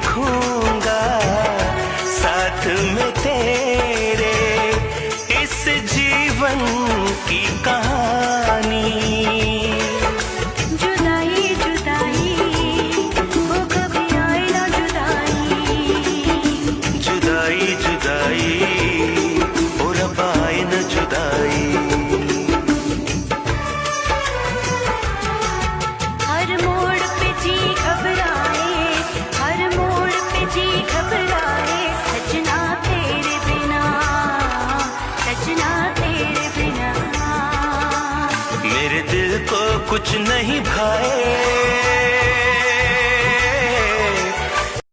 लिखूंगा साथ में तेरे इस जीवन की कहानी। जुदाई जुदाई वो कभी आए ना जुदाई। जुदाई जुदाई ओ रब्बा आए न जुदाई। हर मोड़ पे जी घबराए, हर मोड़ पे जी घबराए, सजना तेरे बिना, सजना तेरे बिना। मेरे दिल को कुछ नहीं भाए,